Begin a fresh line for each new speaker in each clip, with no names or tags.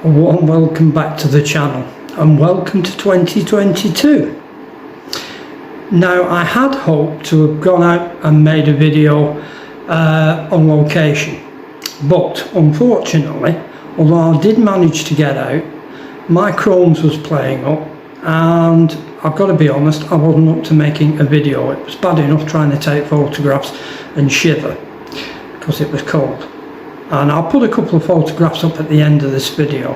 A warm welcome back to the channel and welcome to 2022. Now, I had hoped to have gone out and made a video on location, but unfortunately, although I did manage to get out, my Crohn's was playing up and I've got to be honest, I wasn't up to making a video. It was bad enough trying to take photographs and shiver because it was cold. And I'll put a couple of photographs up at the end of this video.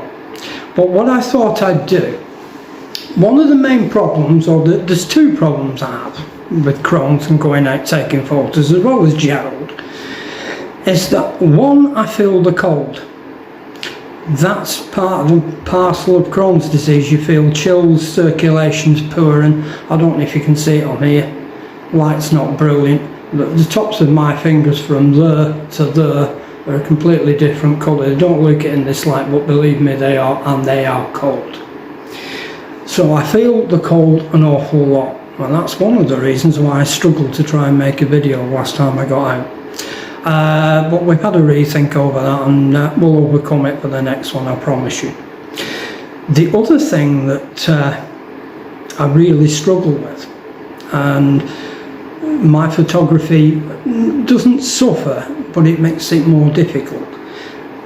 But what I thought I'd do, one of the main problems, or there's two problems I have with Crohn's and going out taking photos, as well as Gerald, is that one, I feel the cold. That's part and parcel of Crohn's disease. You feel chills, circulation's poor, and I don't know if you can see it on here, light's not brilliant. The tops of my fingers from there to there are a completely different colour. They don't look it in this light, but believe me, they are, and they are cold. So I feel the cold an awful lot, and that's one of the reasons why I struggled to try and make a video last time I got out. But we've had a rethink over that, and we'll overcome it for the next one, I promise you. The other thing that I really struggle with, and my photography doesn't suffer, but it makes it more difficult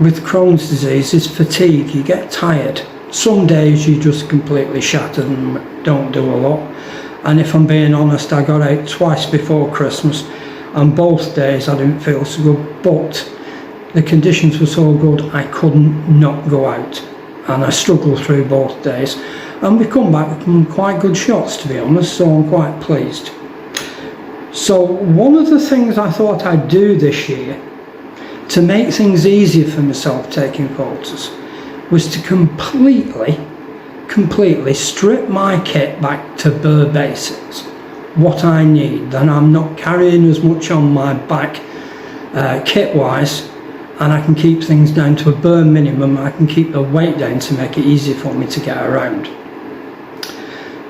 with Crohn's disease, is fatigue. You get tired. Some days you just completely shattered and don't do a lot, and if I'm being honest, I got out twice before Christmas and both days I didn't feel so good, but the conditions were so good I couldn't not go out, and I struggled through both days, and we come back with some quite good shots, to be honest, so I'm quite pleased. So one of the things I thought I'd do this year to make things easier for myself taking photos was to completely strip my kit back to bare basics, what I need. Then I'm not carrying as much on my back kit wise, and I can keep things down to a bare minimum. I can keep the weight down to make it easier for me to get around.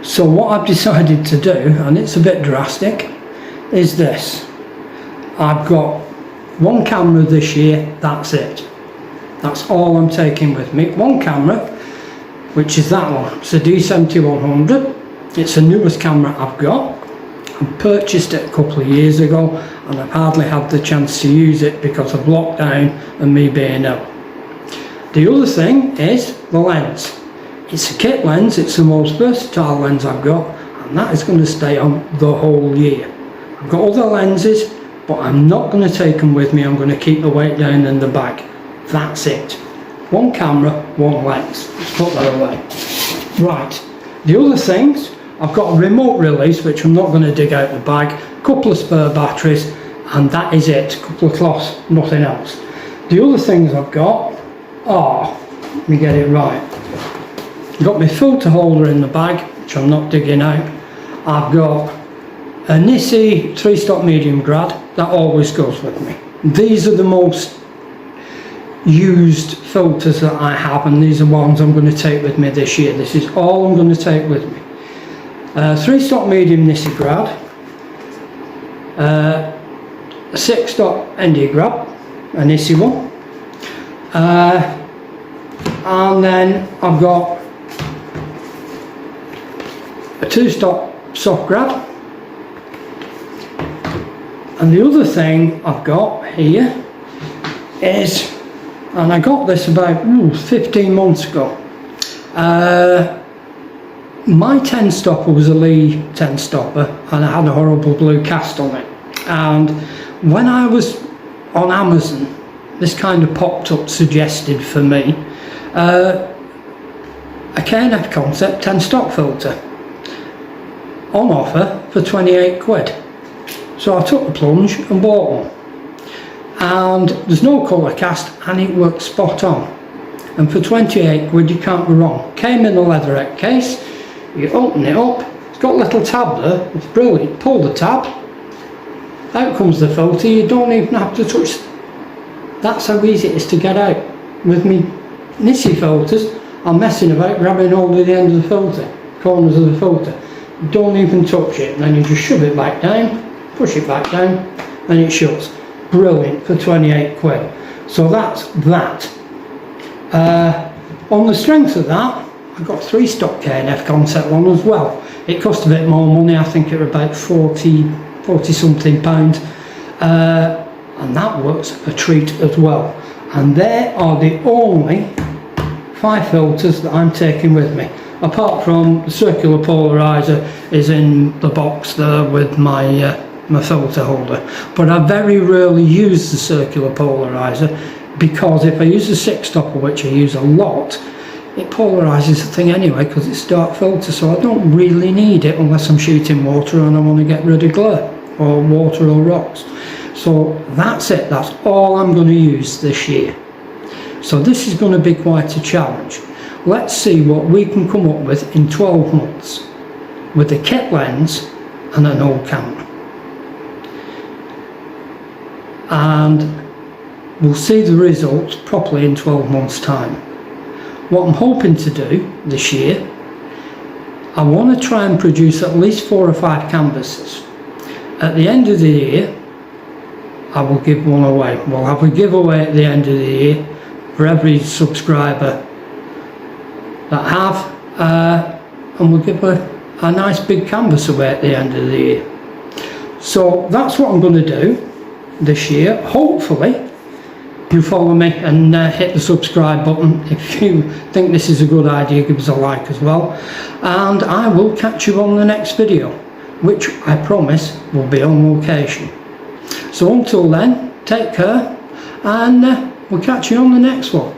So what I've decided to do, and it's a bit drastic, is this. I've got one camera this year, that's it. That's all I'm taking with me. One camera, which is that one. It's a D7100. It's the newest camera I've got. I purchased it a couple of years ago and I've hardly had the chance to use it because of lockdown and me being ill. The other thing is the lens. It's a kit lens, it's the most versatile lens I've got, and that is going to stay on the whole year. I've got other lenses, but I'm not going to take them with me. I'm going to keep the weight down in the bag. That's it. One camera, one lens. Let's put that away. Right. The other things, I've got a remote release, which I'm not going to dig out the bag, a couple of spare batteries, and that is it. A couple of cloths, nothing else. The other things I've got are, let me get it right. I've got my filter holder in the bag, which I'm not digging out. I've got a Nikon 3-stop medium grad, that always goes with me. These are the most used filters that I have, and these are ones I'm going to take with me this year. This is all I'm going to take with me. 3-stop medium Nikon grad, a 6-stop ND grab, a Nikon one, and then I've got a 2-stop soft grab. And the other thing I've got here is, and I got this about 15 months ago, my 10-stopper was a Lee 10-stopper and I had a horrible blue cast on it. And when I was on Amazon, this kind of popped up, suggested for me, a KNF Concept 10-stop filter on offer for 28 quid. So I took the plunge and bought one, and there's no colour cast and it works spot on, and for 28 quid you can't go wrong. Came in a leatherette case, you open it up, it's got a little tab there, it's brilliant. Pull the tab, out comes the filter, you don't even have to touch. That's how easy it is to get out. With me Nikon filters, I'm messing about grabbing hold of the end of the filter, corners of the filter. You don't even touch it, and then you just shove it back down, push it back down, and it shuts. Brilliant for 28 quid. So that's that. On the strength of that, I got 3 stock K&F concept one as well. It cost a bit more money, I think it was about 40 something pounds, and that was a treat as well. And they are the only 5 filters that I'm taking with me, apart from the circular polarizer is in the box there with my filter holder. But I very rarely use the circular polarizer, because if I use the 6 stopper, which I use a lot, it polarizes the thing anyway because it's dark filter, so I don't really need it unless I'm shooting water and I want to get rid of glare or water or rocks. So that's it, that's all I'm going to use this year. So this is going to be quite a challenge. Let's see what we can come up with in 12 months with a kit lens and an old camera. And we'll see the results properly in 12 months time. What I'm hoping to do this year, I want to try and produce at least 4 or 5 canvases. At the end of the year, I will give one away. We'll have a giveaway at the end of the year for every subscriber that have, and we'll give a nice big canvas away at the end of the year. So that's what I'm going to do this year. Hopefully you follow me and hit the subscribe button. If you think this is a good idea, give us a like as well, and I will catch you on the next video, which I promise will be on location. So until then, take care, and we'll catch you on the next one.